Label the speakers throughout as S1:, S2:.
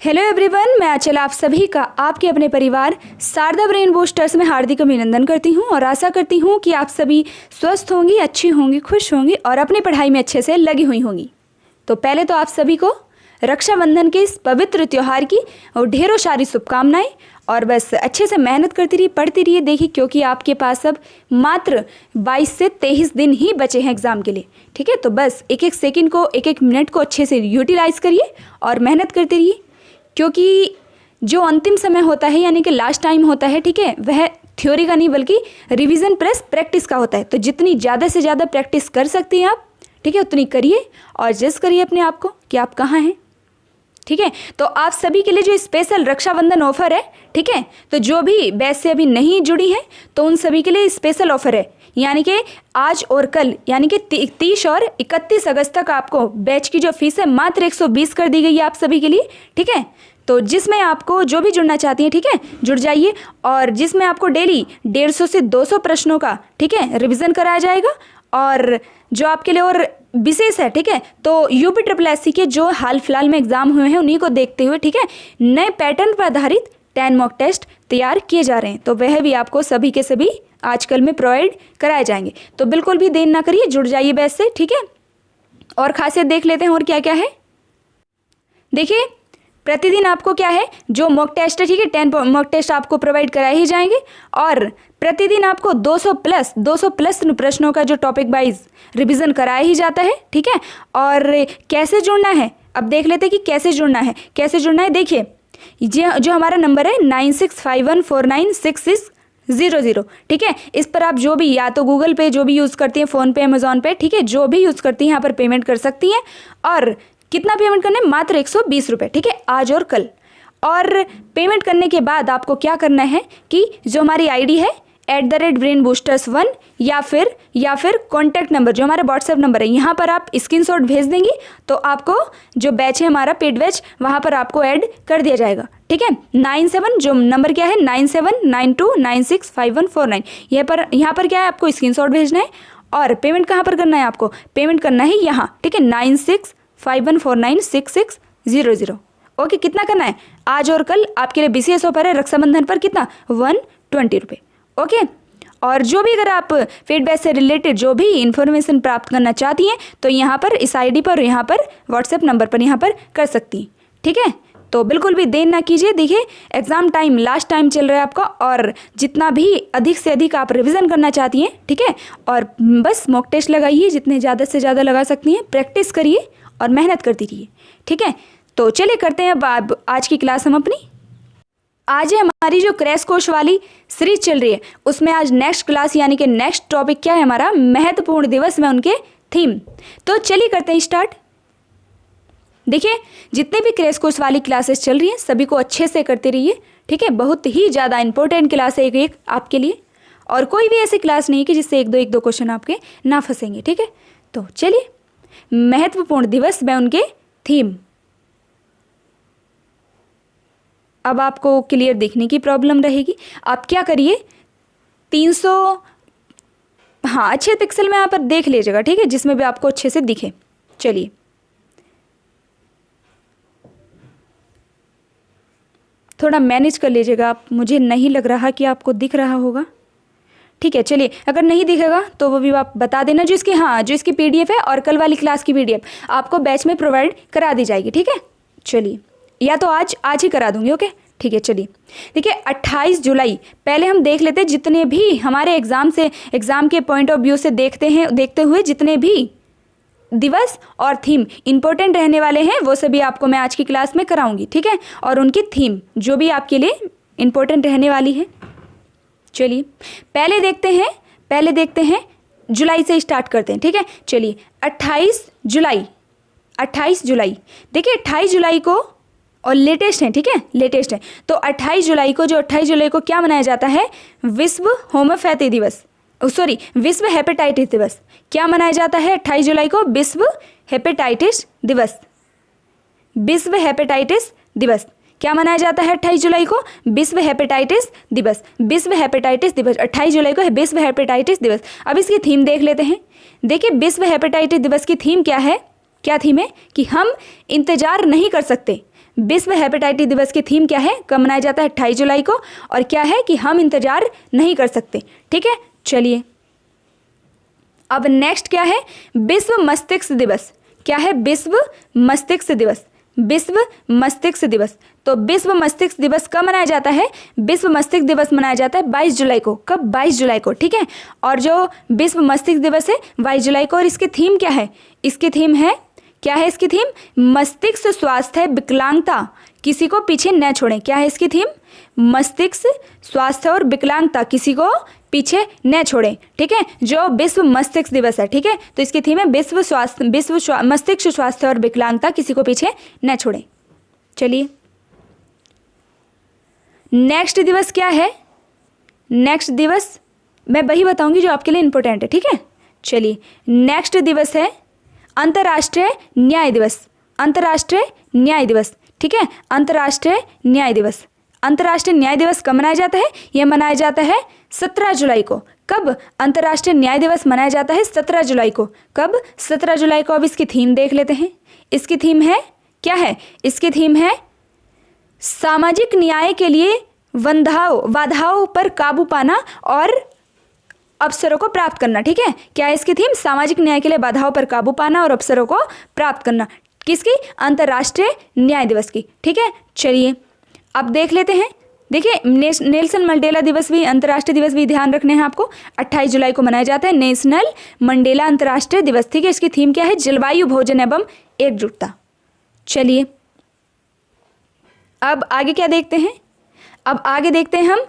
S1: Hello everyone, मैं आंचल आप सभी का आपके अपने परिवार शारदा ब्रेन बूस्टर्स में हार्दिक अभिनंदन करती हूं और आशा करती हूं कि आप सभी स्वस्थ होंगी, अच्छी होंगी, खुश होंगी और अपनी पढ़ाई में अच्छे से लगी हुई होंगी। तो पहले तो आप सभी को रक्षाबंधन के इस पवित्र त्यौहार की और ढेरों सारी शुभकामनाएं। और बस अच्छे से मेहनत करती रहिए, पढ़ती रहिए। देखिए, क्योंकि आपके पास अब मात्र 22 से 23 दिन ही बचे हैं एग्ज़ाम के लिए। ठीक है, तो बस एक एक सेकंड को, एक एक मिनट को अच्छे से यूटिलाइज करिए और मेहनत करते रहिए, क्योंकि जो अंतिम समय होता है यानी कि लास्ट टाइम होता है, ठीक है, वह थ्योरी का नहीं बल्कि रिवीजन प्लस प्रैक्टिस का होता है। तो जितनी ज़्यादा से ज़्यादा प्रैक्टिस कर सकती हैं आप, ठीक है, उतनी करिए और जज करिए अपने आप को कि आप कहाँ हैं। ठीक है, तो आप सभी के लिए जो स्पेशल रक्षाबंधन ऑफर है, ठीक है, तो जो भी बैच से अभी नहीं जुड़ी है तो उन सभी के लिए स्पेशल ऑफर है, यानी कि आज और कल यानी कि 30 और 31 अगस्त तक आपको बैच की जो फीस है मात्र 120 कर दी गई है आप सभी के लिए। ठीक है, तो जिसमें आपको जो भी जुड़ना चाहती हैं, ठीक है, जुड़ जाइए। और जिसमें आपको डेली 150 से 200 प्रश्नों का, ठीक है, रिवीजन कराया जाएगा। और जो आपके लिए और विशेष है, ठीक है, तो यूपी ट्रिपल एससी के जो हाल फिलहाल में एग्जाम हुए हैं उन्हीं को देखते हुए, ठीक है, नए पैटर्न पर आधारित 10 मॉक टेस्ट तैयार किए जा रहे हैं। तो वह भी आपको सभी के सभी आजकल में प्रोवाइड कराए जाएंगे। तो बिल्कुल भी देर ना करिए, जुड़ जाइए बैच से। ठीक है, और खासियत देख लेते हैं और क्या क्या है। देखिए, प्रतिदिन आपको क्या है, जो मॉक टेस्ट है, ठीक है, 10 मॉक टेस्ट आपको प्रोवाइड कराए ही जाएंगे। और प्रतिदिन आपको 200 प्लस प्रश्नों का जो टॉपिक वाइज रिवीजन कराया ही जाता है। ठीक है, और कैसे जुड़ना है अब देख लेते हैं कि कैसे जुड़ना है। कैसे जुड़ना है, देखिए, जो हमारा नंबर है 9651496600, ठीक है, इस पर आप जो भी, या तो गूगल पे जो भी यूज़ करती हैं, फ़ोनपे, अमेजोन पे, ठीक है, जो भी यूज़ करती हैं यहाँ पर पेमेंट कर सकती हैं। और कितना पेमेंट करना है, मात्र 120 रुपये, ठीक है, आज और कल। और पेमेंट करने के बाद आपको क्या करना है कि जो हमारी आईडी है @brainboosters1 या फिर कॉन्टैक्ट नंबर जो हमारा व्हाट्सएप नंबर है, यहाँ पर आप स्क्रीनशॉट भेज देंगी तो आपको जो बैच है हमारा पेड बैच, वहाँ पर आपको ऐड कर दिया जाएगा। ठीक है, 97 जो नंबर क्या है 9792965149, यहाँ पर क्या है, आपको स्क्रीनशॉट भेजना है। और पेमेंट कहाँ पर करना है, आपको पेमेंट करना है यहाँ, ठीक है, 9651496600। ओके, कितना करना है, आज और कल आपके लिए विशेष ऑफर है रक्षाबंधन पर, कितना 120 रुपये। ओके, और जो भी अगर आप फीडबैक से रिलेटेड जो भी इन्फॉर्मेशन प्राप्त करना चाहती हैं तो यहाँ पर इस आईडी पर, यहाँ पर व्हाट्सएप नंबर पर यहाँ पर कर सकती हैं। ठीक है, तो बिल्कुल भी देर ना कीजिए। देखिए, एग्ज़ाम टाइम लास्ट टाइम चल रहा है आपका, और जितना भी अधिक से अधिक आप रिवीजन करना चाहती हैं, ठीक है, और बस मॉक टेस्ट लगाइए, जितने ज़्यादा से ज़्यादा लगा सकती हैं, प्रैक्टिस करिए और मेहनत करती रहिए। ठीक है, तो चलिए करते हैं अब आज की क्लास हम अपनी। आज है हमारी जो क्रैश कोर्स वाली सीरीज चल रही है, उसमें आज नेक्स्ट क्लास यानी कि नेक्स्ट टॉपिक क्या है हमारा, महत्वपूर्ण दिवस में उनके थीम। तो चलिए करते हैं स्टार्ट। देखिए, जितने भी क्रैश कोर्स वाली क्लासेस चल रही हैं सभी को अच्छे से करते रहिए। ठीक है, बहुत ही ज़्यादा इंपॉर्टेंट क्लास है एक आपके लिए, और कोई भी ऐसी क्लास नहीं है कि जिससे एक दो क्वेश्चन आपके ना फंसेंगे। ठीक है, तो चलिए, महत्वपूर्ण दिवस में उनके थीम। अब आपको क्लियर दिखने की प्रॉब्लम रहेगी। आप क्या करिए, 300 अच्छे पिक्सल में यहाँ पर देख लीजिएगा, ठीक है, जिसमें भी आपको अच्छे से दिखे। चलिए, थोड़ा मैनेज कर लीजिएगा आप, मुझे नहीं लग रहा कि आपको दिख रहा होगा। ठीक है, चलिए, अगर नहीं दिखेगा तो वो भी आप बता देना। जो इसकी PDF है और कल वाली क्लास की PDF आपको बैच में प्रोवाइड करा दी जाएगी। ठीक है, चलिए, या तो आज ही करा दूंगी। ओके, ठीक है, चलिए। देखिए, 28 जुलाई पहले हम देख लेते हैं, जितने भी हमारे एग्ज़ाम के पॉइंट ऑफ व्यू से देखते हुए जितने भी दिवस और थीम इंपॉर्टेंट रहने वाले हैं वो सभी आपको मैं आज की क्लास में कराऊंगी। ठीक है, और उनकी थीम जो भी आपके लिए इंपॉर्टेंट रहने वाली है। चलिए, पहले देखते हैं जुलाई से स्टार्ट करते हैं। ठीक है, चलिए, 28 जुलाई। देखिए, 28 जुलाई को, और लेटेस्ट है, ठीक है, लेटेस्ट है, तो 28 जुलाई को क्या मनाया जाता है, विश्व होम्योपैथी दिवस, विश्व हेपेटाइटिस दिवस। क्या मनाया जाता है 28 जुलाई को, विश्व हेपेटाइटिस दिवस। क्या मनाया जाता है 28 जुलाई को, विश्व हेपेटाइटिस दिवस। 28 जुलाई को है विश्व हेपेटाइटिस दिवस। अब इसकी थीम देख लेते हैं। देखिए, विश्व हेपेटाइटिस दिवस की थीम क्या है, क्या थीम है कि हम इंतजार नहीं कर सकते। विश्व हेपेटाइटिस दिवस की थीम क्या है, कब मनाया जाता है, 28 जुलाई को, और क्या है कि हम इंतजार नहीं कर सकते। ठीक है, चलिए अब नेक्स्ट क्या है, विश्व मस्तिष्क दिवस। क्या है, विश्व मस्तिष्क दिवस। विश्व मस्तिष्क दिवस, तो विश्व मस्तिष्क दिवस कब मनाया जाता है, विश्व मस्तिष्क दिवस मनाया जाता है 22 जुलाई को। कब, 22 जुलाई को। ठीक है, और जो विश्व मस्तिष्क दिवस है 22 जुलाई को, और इसकी थीम क्या है, इसकी थीम है, क्या है इसकी थीम, मस्तिष्क स्वास्थ्य विकलांगता किसी को पीछे न छोड़ें। क्या है इसकी थीम, मस्तिष्क स्वास्थ्य और विकलांगता किसी को पीछे न छोड़ें। ठीक है, जो विश्व मस्तिष्क दिवस है। ठीक है, तो इसकी थीम है मस्तिष्क स्वास्थ्य और विकलांगता किसी को पीछे न छोड़ें। चलिए नेक्स्ट दिवस क्या है, नेक्स्ट दिवस मैं वही बताऊंगी जो आपके लिए इंपॉर्टेंट है। ठीक है, चलिए नेक्स्ट दिवस है अंतर्राष्ट्रीय न्याय दिवस। अंतर्राष्ट्रीय न्याय दिवस। ठीक है, अंतर्राष्ट्रीय न्याय दिवस। अंतर्राष्ट्रीय न्याय दिवस कब मनाया जाता है, यह मनाया जाता है 17 जुलाई को। कब, अंतर्राष्ट्रीय न्याय दिवस मनाया जाता है 17 जुलाई को। कब, 17 जुलाई को। अब इसकी थीम देख लेते हैं। इसकी थीम है, क्या है, इसकी थीम है सामाजिक न्याय के लिए बाधाओं पर काबू पाना और अवसरों को प्राप्त करना। ठीक है, क्या है इसकी थीम, सामाजिक न्याय के लिए बाधाओं पर काबू पाना और अवसरों को प्राप्त करना। किसकी, अंतर्राष्ट्रीय न्याय दिवस की। ठीक है, चलिए अब देख लेते हैं। देखिए नेल्सन मंडेला दिवस भी, अंतर्राष्ट्रीय दिवस भी ध्यान रखने हैं आपको, 28 जुलाई को मनाया जाता है नेशनल मंडेला अंतर्राष्ट्रीय दिवस। ठीक है, इसकी थीम क्या है, जलवायु, भोजन एवं एकजुटता। चलिए अब आगे क्या देखते हैं, अब आगे देखते हैं हम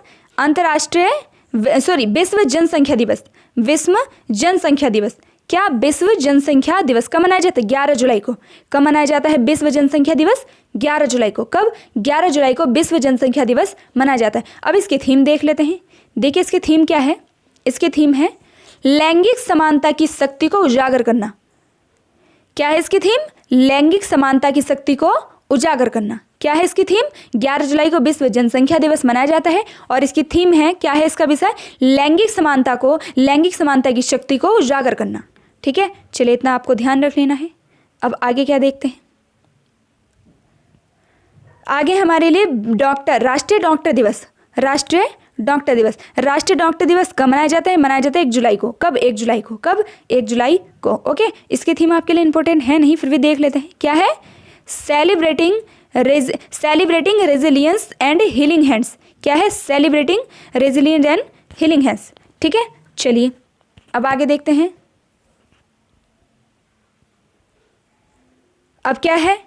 S1: विश्व जनसंख्या दिवस। विश्व जनसंख्या दिवस, क्या विश्व जनसंख्या दिवस कब मनाया जाता है, 11 जुलाई को। कब मनाया जाता है विश्व जनसंख्या दिवस, 11 जुलाई को। कब, 11 जुलाई को विश्व जनसंख्या दिवस मनाया जाता है। अब इसकी थीम देख लेते हैं। देखिए इसकी थीम क्या है, इसकी थीम है लैंगिक समानता की शक्ति को उजागर करना। क्या है इसकी थीम, लैंगिक समानता की शक्ति को उजागर करना। क्या है इसकी थीम, 11 जुलाई को विश्व जनसंख्या दिवस मनाया जाता है और इसकी थीम है, क्या है इसका विषय, लैंगिक समानता की शक्ति को उजागर करना। ठीक है, चलिए इतना आपको ध्यान रख लेना है। अब आगे क्या देखते हैं, आगे हमारे लिए राष्ट्रीय डॉक्टर दिवस। राष्ट्रीय डॉक्टर दिवस, राष्ट्रीय डॉक्टर दिवस कब मनाया जाता है, मनाया जाता है 1 जुलाई को। कब, 1 जुलाई को। कब, 1 जुलाई को। ओके, इसकी थीम आपके लिए इंपॉर्टेंट है नहीं, फिर भी देख लेते हैं। क्या है, celebrating resilience and healing hands. क्या है, celebrating resilience and healing hands. ठीक है, चलिए अब आगे देखते हैं। अब क्या है,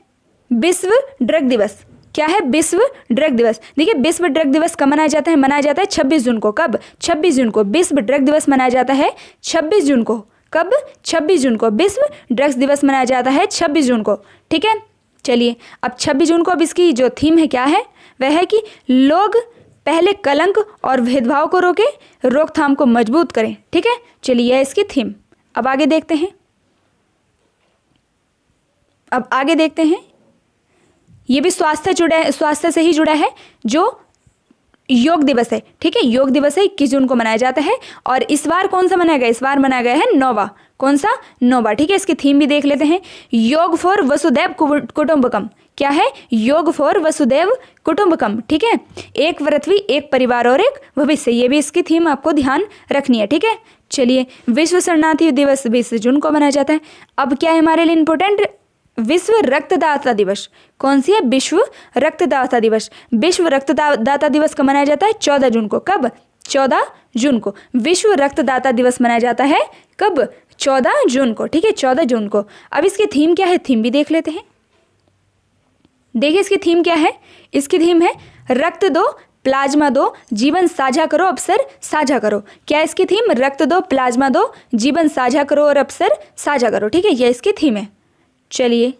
S1: विश्व ड्रग दिवस। क्या है, विश्व ड्रग दिवस। देखिए विश्व ड्रग दिवस कब मनाया जाता है, मनाया जाता है 26 जून को। कब, 26 जून को। विश्व ड्रग दिवस मनाया जाता है 26 जून को। कब, 26 जून को। विश्व ड्रग्स दिवस मनाया जाता है 26 जून को। ठीक है, चलिए अब 26 जून को अब इसकी जो थीम है क्या है, वह है कि लोग पहले कलंक और भेदभाव को रोके, रोकथाम को मजबूत करें। ठीक है, चलिए यह इसकी थीम। अब आगे देखते हैं। अब आगे देखते हैं, ये भी स्वास्थ्य से ही जुड़ा है, जो योग दिवस है। ठीक है, योग दिवस है 21 जून को मनाया जाता है और इस बार कौन सा मनाया गया, इस बार मनाया गया है 9वां। कौन सा, 9वां। ठीक है, इसकी थीम भी देख लेते हैं, योग फॉर वसुधैव कुटुंबकम। क्या है, योग फॉर वसुधैव कुटुंबकम। ठीक है, एक पृथ्वी, एक परिवार और एक भविष्य, ये भी इसकी थीम आपको ध्यान रखनी है। ठीक है, चलिए विश्व शरणार्थी दिवस 20 जून को मनाया जाता है। अब क्या है हमारे लिए इंपॉर्टेंट, विश्व रक्तदाता दिवस। कौन सी है, विश्व रक्तदाता दिवस। विश्व रक्तदाता दिवस कब मनाया जाता है, 14 जून को। कब, 14 जून को। विश्व रक्तदाता दिवस मनाया जाता है कब, 14 जून को। ठीक है, 14 जून को। अब इसकी थीम क्या है, थीम भी देख लेते हैं। देखिए इसकी थीम क्या है, इसकी थीम है रक्त दो, प्लाज्मा दो, जीवन साझा करो, अवसर साझा करो। क्या इसकी थीम, रक्त दो, प्लाज्मा दो, जीवन साझा करो और अवसर साझा करो। ठीक है, यह इसकी थीम है। चलिए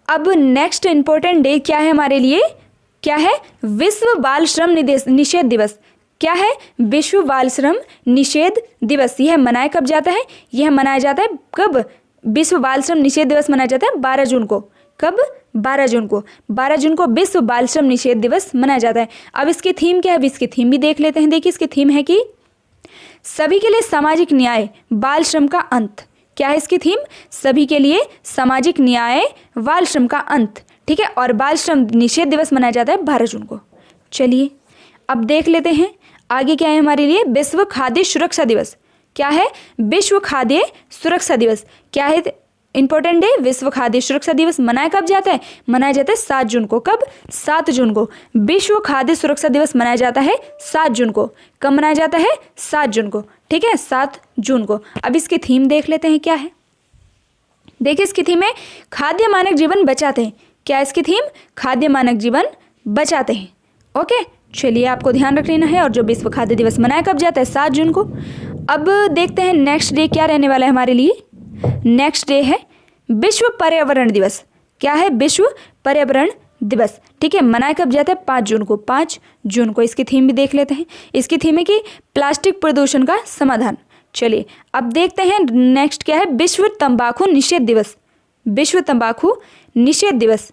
S1: अब नेक्स्ट इंपॉर्टेंट डे क्या है हमारे लिए, क्या है, विश्व बाल श्रम निषेध दिवस। क्या है, विश्व बाल श्रम निषेध दिवस। यह मनाया कब जाता है, यह मनाया जाता है कब, विश्व बाल श्रम निषेध दिवस मनाया जाता है 12 जून को। कब, 12 जून को। 12 जून को विश्व बाल श्रम निषेध दिवस मनाया जाता है। अब इसकी थीम क्या है, अब इसकी थीम भी देख लेते हैं। देखिए इसकी थीम है कि सभी के लिए सामाजिक न्याय, बाल श्रम का अंत। क्या है इसकी थीम? सभी के लिए सामाजिक न्याय, बाल श्रम का अंत। ठीक है, और बाल श्रम निषेध दिवस मनाया जाता है 12 जून को। चलिए अब देख लेते हैं आगे क्या है हमारे लिए। विश्व खाद्य सुरक्षा दिवस। क्या है? विश्व खाद्य सुरक्षा दिवस। क्या है? Important day. विश्व खाद्य सुरक्षा दिवस मनाया कब जाता है? मनाया जाता है 7 जून को। कब? 7 जून को। विश्व खाद्य सुरक्षा दिवस मनाया जाता है 7 जून को। कब मनाया जाता है? 7 जून को। ठीक है, 7 जून को। अब इसकी थीम देख लेते हैं क्या है। देखिए इसकी थीम है खाद्य मानक जीवन बचाते हैं। क्या है इसकी थीम? खाद्य मानक जीवन बचाते हैं। ओके, चलिए आपको ध्यान रख लेना है। और जो विश्व खाद्य दिवस मनाया कब जाता है? 7 जून को। अब देखते हैं नेक्स्ट डे क्या रहने वाला है हमारे लिए। नेक्स्ट डे है विश्व पर्यावरण दिवस। क्या है? विश्व पर्यावरण दिवस। ठीक है, मनाया कब जाता है? 5 जून को। 5 जून को। इसकी थीम भी देख लेते हैं। इसकी थीम है कि प्लास्टिक प्रदूषण का समाधान। चलिए अब देखते हैं नेक्स्ट क्या है। विश्व तंबाकू निषेध दिवस। विश्व तंबाकू निषेध दिवस।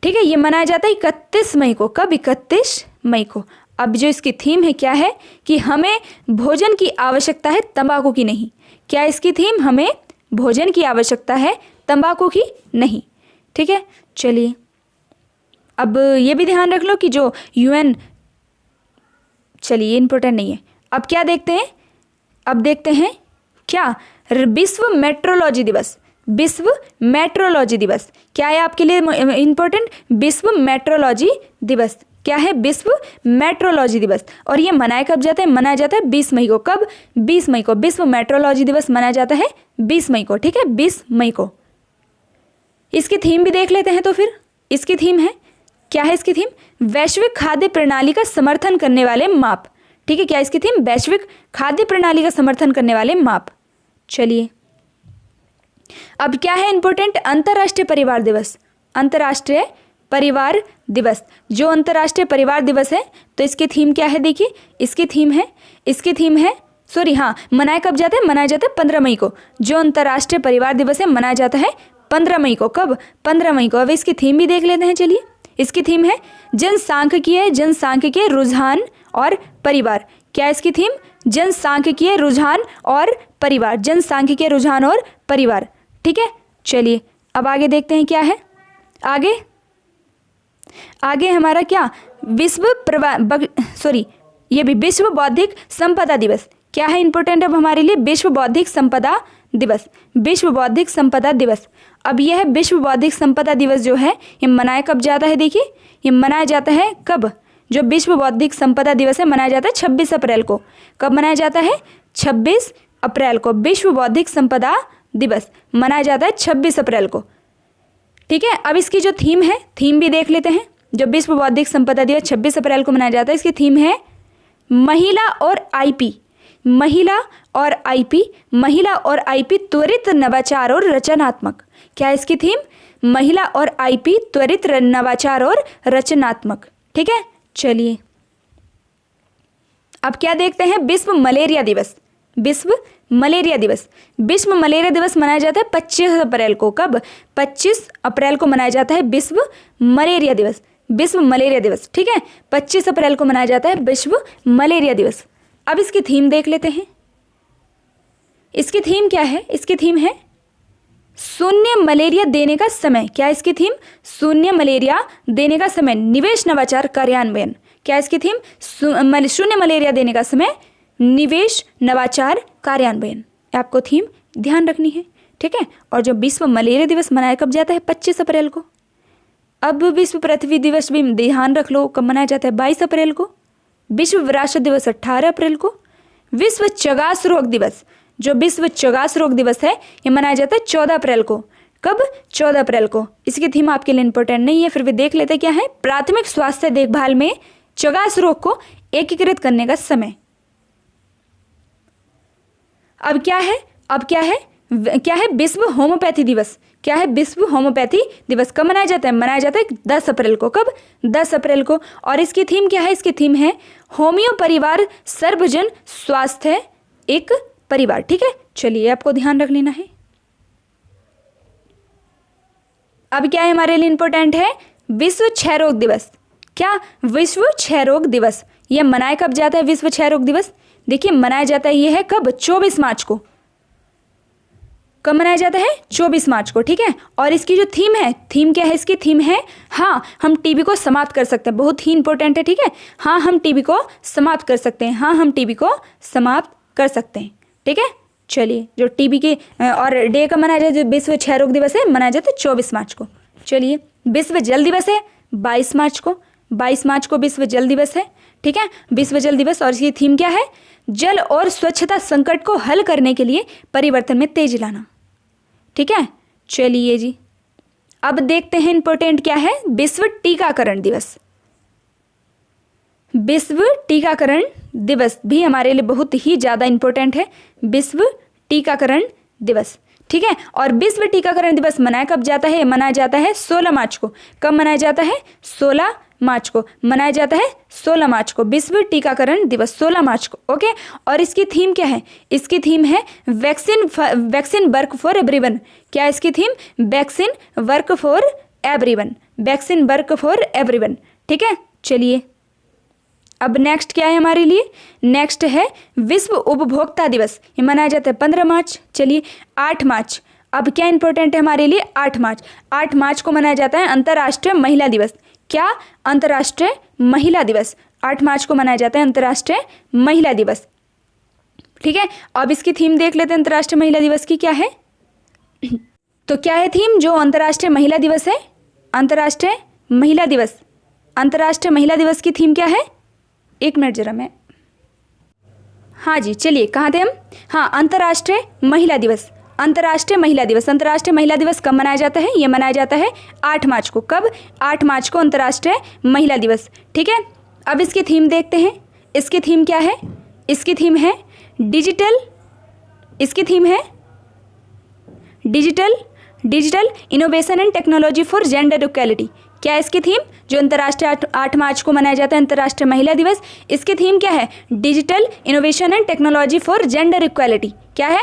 S1: ठीक है, ये मनाया जाता है 31 मई को। कब? 31 मई को। अब जो इसकी थीम है क्या है कि हमें भोजन की आवश्यकता है, तंबाकू की नहीं। क्या इसकी थीम? हमें भोजन की आवश्यकता है, तंबाकू की नहीं। ठीक है, चलिए अब ये भी ध्यान रख लो कि जो UN, चलिए इंपॉर्टेंट नहीं है। अब क्या देखते हैं? अब देखते हैं क्या? विश्व मेट्रोलॉजी दिवस। विश्व मेट्रोलॉजी दिवस। क्या है आपके लिए इंपॉर्टेंट? विश्व मेट्रोलॉजी दिवस। क्या है? विश्व मेट्रोलॉजी दिवस। और ये मनाया कब जाता है? मनाया जाता है 20 मई को। कब? 20 मई को। विश्व मेट्रोलॉजी दिवस मनाया जाता है 20 मई को। ठीक है, 20 मई को। इसकी थीम भी देख लेते हैं। तो फिर इसकी थीम है क्या है? इसकी थीम वैश्विक खाद्य प्रणाली का समर्थन करने वाले माप। ठीक है, क्या इसकी थीम? वैश्विक खाद्य प्रणाली का समर्थन करने वाले माप। चलिए अब क्या है इंपॉर्टेंट? अंतर्राष्ट्रीय परिवार दिवस। अंतर्राष्ट्रीय परिवार दिवस। जो अंतर्राष्ट्रीय परिवार दिवस है तो इसकी थीम क्या है? देखिए इसकी थीम है सॉरी हाँ, मनाया कब जाता है? मनाया जाता है 15 मई को। जो अंतर्राष्ट्रीय परिवार दिवस है मनाया जाता है 15 मई को। कब? 15 मई को। अब इसकी थीम भी देख लेते हैं। चलिए इसकी थीम है जनसांख्यिकीय रुझान और परिवार। क्या इसकी थीम? जनसांख्यिकीय रुझान और परिवार। जनसांख्यिकीय रुझान और परिवार। ठीक है, चलिए अब आगे देखते हैं क्या है। आगे हमारा क्या? ये भी विश्व बौद्धिक संपदा दिवस। क्या है इंपॉर्टेंट अब हमारे लिए? विश्व बौद्धिक संपदा दिवस। विश्व बौद्धिक संपदा दिवस। अब यह है विश्व बौद्धिक संपदा दिवस जो है ये मनाया कब जाता है? देखिए ये मनाया जाता है कब? जो विश्व बौद्धिक संपदा दिवस है मनाया जाता है 26 अप्रैल को। कब मनाया जाता है? 26 अप्रैल को। विश्व बौद्धिक संपदा दिवस मनाया जाता है 26 अप्रैल को। ठीक है, अब इसकी जो थीम है, थीम भी देख लेते हैं। जो विश्व बौद्धिक संपदा दिवस 26 अप्रैल को मनाया जाता है, इसकी थीम है महिला और आईपी। महिला और आईपी त्वरित नवाचार और रचनात्मक। क्या इसकी थीम? महिला और आईपी त्वरित नवाचार और रचनात्मक। ठीक है, चलिए अब क्या देखते हैं? विश्व मलेरिया दिवस। विश्व मलेरिया दिवस। विश्व मलेरिया दिवस मनाया जाता है 25 अप्रैल को। कब? 25 अप्रैल को मनाया जाता है विश्व मलेरिया दिवस। विश्व मलेरिया दिवस। ठीक है, 25 अप्रैल को मनाया जाता है विश्व मलेरिया दिवस। अब इसकी थीम देख लेते हैं। इसकी थीम क्या है? इसकी थीम है शून्य मलेरिया देने का समय। क्या इसकी थीम? शून्य मलेरिया देने का समय, निवेश नवाचार कार्यान्वयन। क्या इसकी थीम? शून्य मलेरिया देने का समय, निवेश नवाचार कार्यान्वयन। आपको थीम ध्यान रखनी है। ठीक है, और जो विश्व मलेरिया दिवस मनाया कब जाता है? 25 अप्रैल को। अब विश्व पृथ्वी दिवस भी ध्यान रख लो, कब मनाया जाता है? 22 अप्रैल को। विश्व विरासत दिवस 18 अप्रैल को। विश्व चगास रोग दिवस, जो विश्व चगास रोग दिवस है ये मनाया जाता है 14 अप्रैल को। कब? 14 अप्रैल को। इसकी थीम आपके लिए इंपॉर्टेंट नहीं है, फिर भी देख लेते क्या है। प्राथमिक स्वास्थ्य देखभाल में चगास रोग को एकीकृत करने का समय। अब क्या है? क्या है? विश्व होम्योपैथी दिवस। क्या है? विश्व होम्योपैथी दिवस। कब मनाया जाता है? मनाया जाता है 10 अप्रैल को। कब? 10 अप्रैल को। और इसकी थीम क्या है? इसकी थीम है होमियो परिवार सर्वजन स्वास्थ्य एक परिवार। ठीक है, चलिए आपको ध्यान रख लेना है। अब क्या है हमारे लिए इंपॉर्टेंट है? विश्व क्षय रोग दिवस। क्या? विश्व क्षय रोग दिवस। यह मनाया कब जाता है? विश्व क्षय रोग दिवस देखिए मनाया जाता है, यह है कब? 24 मार्च को। कब मनाया जाता है? 24 मार्च को, ठीक है। और इसकी जो थीम है, थीम क्या है इसकी? थीम है हाँ हम टीबी को समाप्त कर सकते हैं। बहुत ही इंपॉर्टेंट है, ठीक है। हाँ हम टीबी को समाप्त कर सकते हैं, हाँ हम टीबी को समाप्त कर सकते हैं, ठीक है। चलिए, जो टीबी के और डे कब मनाया जाए? जो विश्व क्षय रोग दिवस है मनाया जाता है 24 मार्च को। चलिए, विश्व जल दिवस है 22 मार्च को। 22 मार्च को विश्व जल दिवस है, ठीक है, विश्व जल दिवस। और इसकी थीम क्या है? जल और स्वच्छता संकट को हल करने के लिए परिवर्तन में तेजी लाना, ठीक है। चलिए जी, अब देखते हैं इंपॉर्टेंट क्या है। विश्व टीकाकरण दिवस। विश्व टीकाकरण दिवस भी हमारे लिए बहुत ही ज़्यादा इंपॉर्टेंट है। विश्व टीकाकरण दिवस, ठीक है। और विश्व टीकाकरण दिवस मनाया कब जाता है? मनाया जाता है 16 मार्च को। कब मनाया जाता है? 16 मार्च को मनाया जाता है। 16 मार्च को विश्व टीकाकरण दिवस, 16 मार्च को, ओके। और इसकी थीम क्या है? इसकी थीम है वैक्सीन वर्क फॉर एवरीवन। क्या है इसकी theme? Vaccine work for everyone, vaccine work for everyone, ठीक है। चलिए, अब नेक्स्ट क्या है हमारे लिए? नेक्स्ट है विश्व उपभोक्ता दिवस। ये मनाया जाता है 15 मार्च। चलिए, 8 मार्च। अब क्या इंपॉर्टेंट है हमारे लिए? 8 मार्च। 8 मार्च को मनाया जाता है अंतर्राष्ट्रीय महिला दिवस। क्या? अंतर्राष्ट्रीय महिला दिवस। 8 मार्च को मनाया जाता है अंतर्राष्ट्रीय महिला दिवस, ठीक है। अब इसकी थीम देख लेते हैं अंतर्राष्ट्रीय महिला दिवस की क्या है। तो क्या है थीम? जो अंतर्राष्ट्रीय महिला दिवस है, अंतर्राष्ट्रीय महिला दिवस, अंतर्राष्ट्रीय महिला दिवस की थीम क्या है? एक मिनट जरा मैं, हाँ जी, चलिए कहाँ थे हम? हाँ, अंतर्राष्ट्रीय महिला दिवस, अंतर्राष्ट्रीय महिला दिवस। अंतर्राष्ट्रीय महिला दिवस कब मनाया जाता है? ये मनाया जाता है 8 मार्च को। कब? 8 मार्च को अंतर्राष्ट्रीय महिला दिवस, ठीक है। अब इसकी थीम देखते हैं। इसकी थीम क्या है? इसकी थीम है डिजिटल, इसकी थीम है digital innovation and technology for gender equality. क्या है इसकी थीम? जो अंतर्राष्ट्रीय 8 मार्च को मनाया जाता है अंतर्राष्ट्रीय महिला दिवस, इसकी थीम क्या है? Digital innovation and technology for gender equality. क्या है?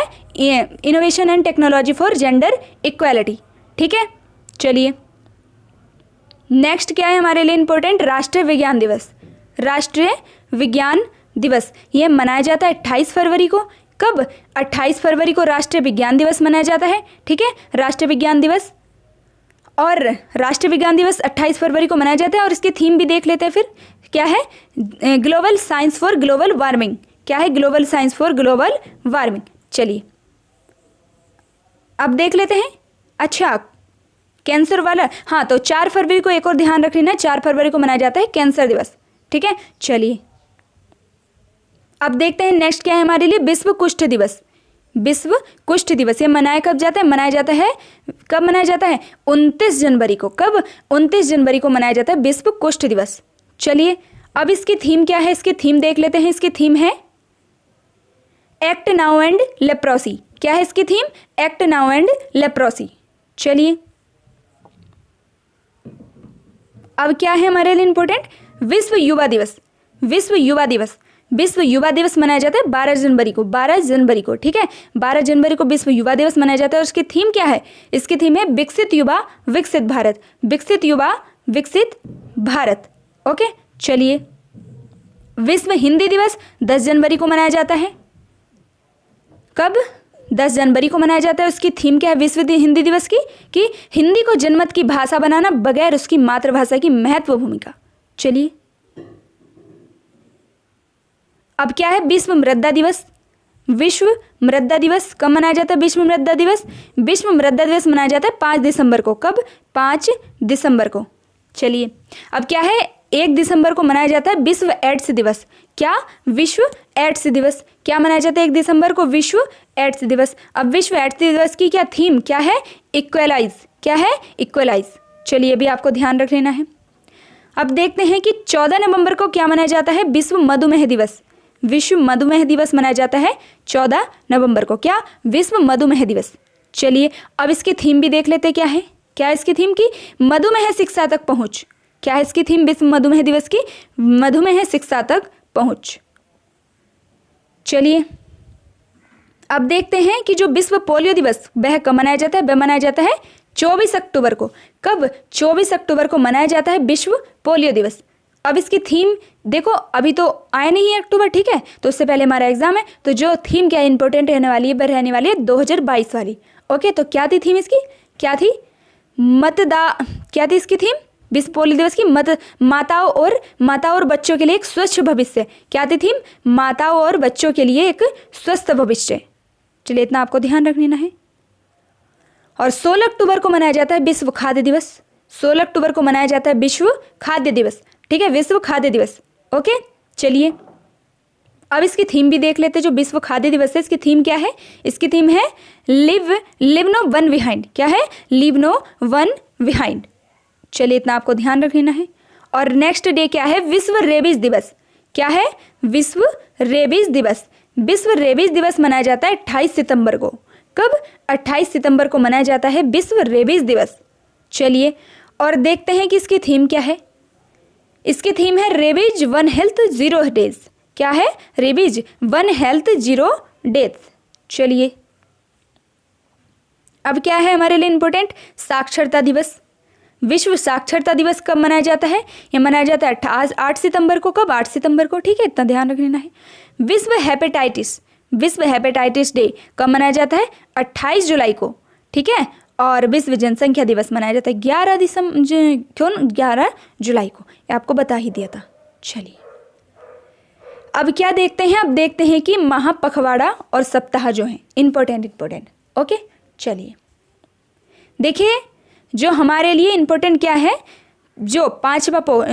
S1: Innovation and technology for gender equality, ठीक है। चलिए, नेक्स्ट क्या है हमारे लिए इंपॉर्टेंट? राष्ट्रीय विज्ञान दिवस। राष्ट्रीय विज्ञान दिवस ये मनाया जाता है 28 फरवरी को। कब? 28 फरवरी को राष्ट्रीय विज्ञान दिवस मनाया जाता है, ठीक है, राष्ट्रीय विज्ञान दिवस। और राष्ट्रीय विज्ञान दिवस 28 फरवरी को मनाया जाता है। और इसकी थीम भी देख लेते हैं फिर। क्या है? Global science for global warming. क्या है? Global science for global warming. चलिए, अब देख लेते हैं। अच्छा, कैंसर वाला, हाँ, तो 4 फरवरी को एक और ध्यान रख लेना, 4 फरवरी को मनाया जाता है कैंसर दिवस, ठीक है। चलिए, अब देखते हैं नेक्स्ट क्या है हमारे लिए? विश्व कुष्ठ दिवस। विश्व कुष्ठ दिवस ये मनाया कब जाता है? मनाया जाता है, कब मनाया जाता है? 29 जनवरी को। कब? 29 जनवरी को मनाया जाता है विश्व कुष्ठ दिवस। चलिए, अब इसकी थीम क्या है? इसकी थीम देख लेते हैं। इसकी थीम है एक्ट नाउ एंड लेप्रोसी। क्या है इसकी theme? Act now and leprosy. चलिए, अब क्या है हमारे लिए इंपॉर्टेंट? विश्व युवा दिवस। विश्व युवा दिवस, विश्व युवा दिवस मनाया जाता है 12 जनवरी को। 12 जनवरी को, ठीक है, 12 जनवरी को विश्व युवा दिवस मनाया जाता है। और उसकी थीम क्या है? इसकी थीम है विकसित युवा विकसित भारत। विकसित युवा विकसित भारत, ओके। चलिए, विश्व हिंदी दिवस 10 जनवरी को मनाया जाता है। कब? 10 जनवरी को मनाया जाता है। उसकी थीम क्या है विश्व हिंदी दिवस की? कि हिंदी को जनमत की भाषा बनाना बगैर उसकी मातृभाषा की महत्वपूर्ण भूमिका। चलिए, अब क्या है? विश्व मृदा दिवस। विश्व मृदा दिवस कब मनाया जाता है? विश्व मृदा दिवस, विश्व मृदा दिवस मनाया जाता है 5 दिसंबर को। कब? 5 दिसंबर को। चलिए, अब क्या है? 1 दिसंबर को मनाया जाता है विश्व एड्स दिवस। क्या? विश्व एड्स दिवस। क्या मनाया जाता है 1 दिसंबर को? विश्व एड्स दिवस। अब विश्व एड्स दिवस की क्या थीम क्या है? इक्वलाइज। क्या है? इक्वलाइज। चलिए, भी आपको ध्यान रख लेना है। अब देखते हैं कि 14 नवंबर को क्या मनाया जाता है? विश्व मधुमेह दिवस। विश्व मधुमेह दिवस मनाया जाता है 14 नवंबर को। क्या? विश्व मधुमेह दिवस। चलिए, अब इसकी थीम भी देख लेते क्या है। क्या है इसकी थीम की? मधुमेह शिक्षा तक पहुंच। क्या है इसकी थीम विश्व मधुमेह दिवस की? मधुमेह शिक्षा तक पहुंच। चलिए, अब देखते हैं कि जो विश्व पोलियो दिवस वह कब मनाया जाता है? वह मनाया जाता है 24 अक्टूबर को। कब? 24 अक्टूबर को मनाया जाता है विश्व पोलियो दिवस। अब इसकी थीम देखो, अभी तो आया नहीं है अक्टूबर, ठीक है, तो उससे पहले हमारा एग्जाम है, तो जो थीम क्या इंपॉर्टेंट रहने वाली है वह रहने वाली है 2022 वाली। ओके, तो क्या थी थीम इसकी, क्या थी, क्या थी इसकी थीम विश्व पोलियो दिवस की, माताओं और बच्चों के लिए एक स्वच्छ भविष्य। क्या थी थीम, माताओं और बच्चों के लिए एक स्वस्थ भविष्य। चलिए इतना आपको ध्यान रखना है। और 16 अक्टूबर को मनाया जाता है विश्व खाद्य दिवस। 16 अक्टूबर को मनाया जाता है विश्व खाद्य दिवस, ठीक है, विश्व खाद्य दिवस। ओके, चलिए अब इसकी थीम भी देख लेते हैं। जो विश्व खाद्य दिवस है इसकी थीम क्या है, इसकी थीम है लिव नो वन बिहाइंड। क्या है, लिव नो वन बिहाइंड। चलिए इतना आपको ध्यान रखना है। और नेक्स्ट डे क्या है, विश्व रेबीज दिवस। क्या है, विश्व रेबीज दिवस। विश्व रेबीज दिवस मनाया जाता है 28 सितंबर को। कब, 28 सितंबर को मनाया जाता है विश्व रेबीज दिवस। चलिए और देखते हैं कि इसकी थीम क्या है। इसकी थीम है rabies one health zero days. क्या है, rabies one health zero death. चलिए अब क्या है हमारे लिए इंपॉर्टेंट, साक्षरता दिवस। विश्व साक्षरता दिवस कब मनाया जाता है, यह मनाया जाता है 8 सितंबर को। कब, 8 सितंबर को, ठीक है, इतना ध्यान रखना है। विश्व हेपेटाइटिस डे कब मनाया जाता है, 28 जुलाई को, ठीक है। और विश्व जनसंख्या दिवस मनाया जाता है 11 जुलाई को, ये आपको बता ही दिया था। चलिए अब क्या देखते हैं, अब देखते हैं कि महापखवाड़ा और सप्ताह जो हैं इंपॉर्टेंट। ओके, चलिए देखिए जो हमारे लिए इंपॉर्टेंट क्या है, जो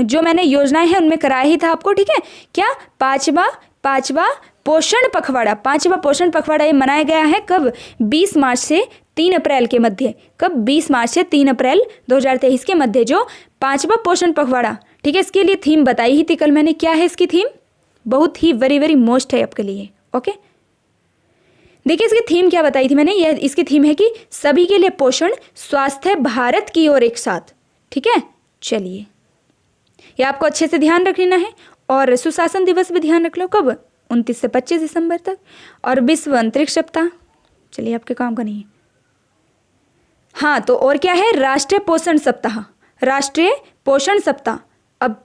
S1: जो मैंने योजनाएं हैं उनमें कराया ही था आपको, ठीक है। क्या, पांचवा पोषण पखवाड़ा। पांचवा पोषण पखवाड़ा ये मनाया गया है कब, 20 मार्च से 3 अप्रैल के मध्य। कब, 20 मार्च से 3 अप्रैल 2023 के मध्य जो पांचवा पोषण पखवाड़ा, ठीक है। इसके लिए थीम बताई ही थी कल मैंने। क्या है इसकी थीम, बहुत ही वेरी मोस्ट है आपके लिए। ओके, देखिए इसकी थीम क्या बताई थी मैंने, यह इसकी थीम है कि सभी के लिए पोषण, स्वास्थ्य भारत की ओर एक साथ, ठीक है। चलिए ये आपको अच्छे से ध्यान रखना है। और सुशासन दिवस भी ध्यान रख लो, कब, 29 से 25 दिसंबर तक। और विश्व अंतरिक्ष सप्ताह, चलिए आपके काम का नहीं है। हाँ, तो और क्या है, राष्ट्रीय पोषण सप्ताह। राष्ट्रीय पोषण सप्ताह अब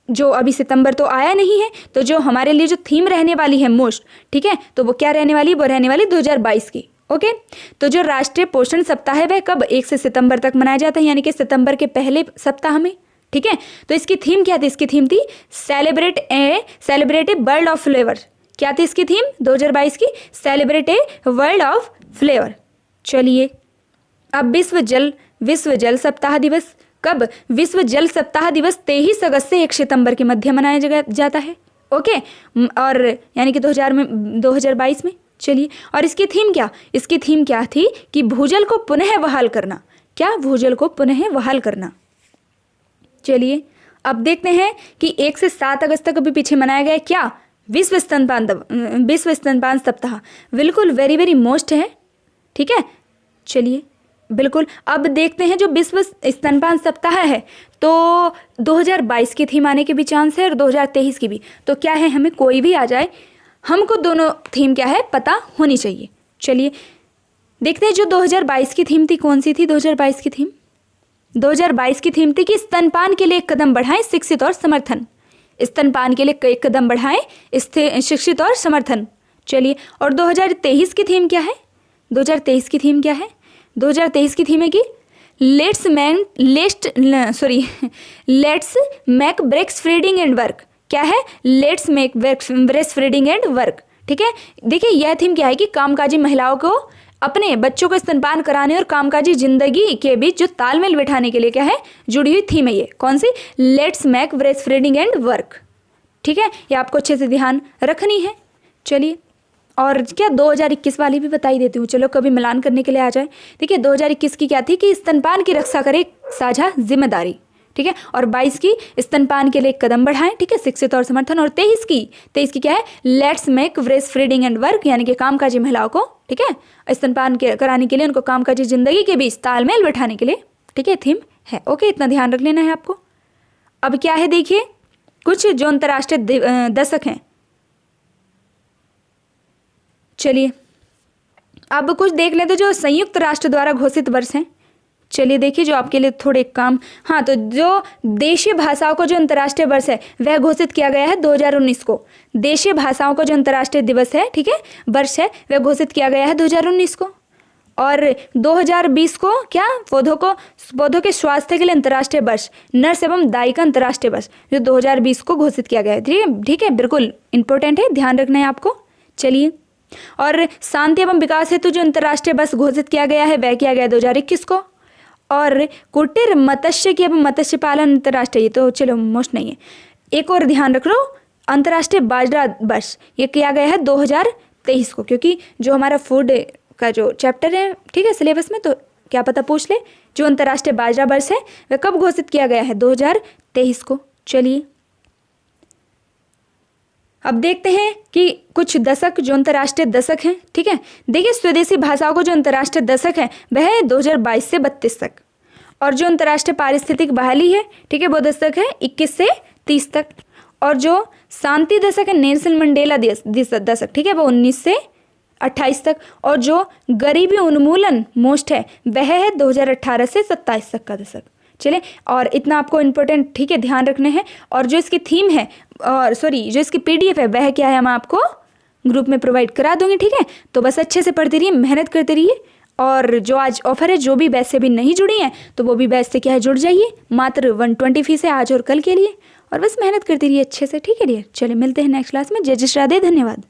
S1: जो अभी सितंबर तो आया नहीं है, तो जो हमारे लिए जो थीम रहने वाली है मोस्ट, ठीक है, तो वो क्या रहने वाली, वो रहने वाली 2022 की। ओके, तो जो राष्ट्रीय पोषण सप्ताह है वह कब, 1 से सितंबर तक मनाया जाता है, यानी कि सितंबर के पहले सप्ताह में, ठीक है। तो इसकी थीम क्या थी, इसकी थीम थी celebrate a world of flavour. क्या थी इसकी थीम 2022 की, celebrate a world of flavour. चलिए अब विश्व जल सप्ताह दिवस कब, विश्व जल सप्ताह दिवस 23 अगस्त से 1 सितंबर के मध्य मनाया जाता है। ओके, और यानी कि 2022 में। चलिए और इसकी थीम क्या, इसकी थीम क्या थी कि भूजल को पुनः बहाल करना। क्या, भूजल को पुनः बहाल करना। चलिए अब देखते हैं कि 1 से 7 अगस्त तक अभी पीछे मनाया गया क्या, विश्व स्तनपान सप्ताह। बिल्कुल वेरी मोस्ट है, ठीक है। चलिए बिल्कुल अब देखते हैं जो विश्व स्तनपान सप्ताह है, तो 2022 की थीम आने के भी चांस है और 2023 की भी। तो क्या है, हमें कोई भी आ जाए, हमको दोनों थीम क्या है पता होनी चाहिए। चलिए देखते हैं जो 2022 की थीम थी, कौन सी थी 2022 की थीम। 2022 की थीम थी कि स्तनपान के लिए एक कदम बढ़ाएं, शिक्षित और समर्थन। स्तनपान के लिए एक कदम बढ़ाएं, शिक्षित और समर्थन। चलिए और 2023 की थीम क्या है, 2023 की थीम क्या है, 2023 की थीम है कि let's make breastfeeding and work. क्या है, let's make breastfeeding and work, ठीक है। देखिए यह थीम क्या है कि कामकाजी महिलाओं को अपने बच्चों को स्तनपान कराने और कामकाजी जिंदगी के बीच जो तालमेल बैठाने के लिए क्या है जुड़ी हुई थीम है। ये कौन सी, let's make breastfeeding and work, ठीक है। ये आपको अच्छे से ध्यान रखनी है। चलिए और क्या 2021 वाली भी बताई देती हूँ, चलो कभी मिलान करने के लिए आ जाए। देखिए 2021 की क्या थी कि स्तनपान की रक्षा करे साझा जिम्मेदारी, ठीक है। और 22 की स्तनपान के लिए एक कदम बढ़ाएं, ठीक है, शिक्षित और समर्थन। और 23 की क्या है, let's make breastfeeding and work, यानी कि कामकाजी महिलाओं को, ठीक है, स्तनपान कराने के लिए, उनको कामकाजी जिंदगी के बीच तालमेल बैठाने के लिए, ठीक है, थीम है। ओके, इतना ध्यान रख लेना है आपको। अब क्या है देखिए कुछ जो अंतर्राष्ट्रीय दशक हैं। चलिए अब कुछ देख लेते जो संयुक्त राष्ट्र द्वारा घोषित वर्ष हैं। चलिए देखिए जो आपके लिए थोड़े काम, हाँ, तो जो देशीय भाषाओं को जो अंतर्राष्ट्रीय वर्ष है वह घोषित किया गया है 2019 को। देशीय भाषाओं का जो अंतर्राष्ट्रीय दिवस है, ठीक है, वर्ष है, वह घोषित किया गया है 2019 को। और 2020 को क्या, पौधों के स्वास्थ्य के लिए अंतर्राष्ट्रीय वर्ष, नर्स एवं दायिका अंतर्राष्ट्रीय वर्ष, जो 2020 को घोषित किया गया है। ठीक है, बिल्कुल इंपॉर्टेंट है, ध्यान रखना है आपको। चलिए, और शांति एवं विकास हेतु जो अंतर्राष्ट्रीय वर्ष घोषित किया गया है वह किया गया 2021 को। और कुटीर मत्स्य की एवं मत्स्य पालन अंतर्राष्ट्रीय, ये तो चलो मोस्ट नहीं है। एक और ध्यान रख लो, अंतर्राष्ट्रीय बाजरा वर्ष ये किया गया है 2023 को, क्योंकि जो हमारा फूड का जो चैप्टर है, ठीक है, सिलेबस में, तो क्या पता पूछ ले, जो अंतर्राष्ट्रीय बाजरा वर्ष है वह कब घोषित किया गया है, 2023 को। चलिए, अब देखते हैं कि कुछ दशक जो अंतर्राष्ट्रीय दशक हैं। ठीक है, देखिए, स्वदेशी भाषाओं को जो अंतर्राष्ट्रीय दशक है वह है 2022 से 32 तक, और जो अंतर्राष्ट्रीय पारिस्थितिक बहाली है, ठीक है, वो दशक है 21 से 30 तक, और जो शांति दशक है, नेल्सन मंडेला दशक, ठीक है, वो 19 से 28 तक, और जो गरीबी उन्मूलन मोस्ट है वह है 2018 से 27 तक का दशक। चलिए, और इतना आपको इम्पोर्टेंट, ठीक है, ध्यान रखने हैं। और जो इसकी थीम है, और सॉरी, जो इसकी PDF है वह क्या है, मैं आपको ग्रुप में प्रोवाइड करा दूंगी। ठीक है, तो बस अच्छे से पढ़ते रहिए, मेहनत करते रहिए। और जो आज ऑफर है, जो भी बैच से भी नहीं जुड़ी हैं तो वो भी बैच से क्या है, जुड़ जाइए। मात्र 120 फीस है आज और कल के लिए, और बस मेहनत करती रहिए अच्छे से। ठीक है डियर, चलिए मिलते हैं नेक्स्ट क्लास में। जय जय श्री राधे, धन्यवाद।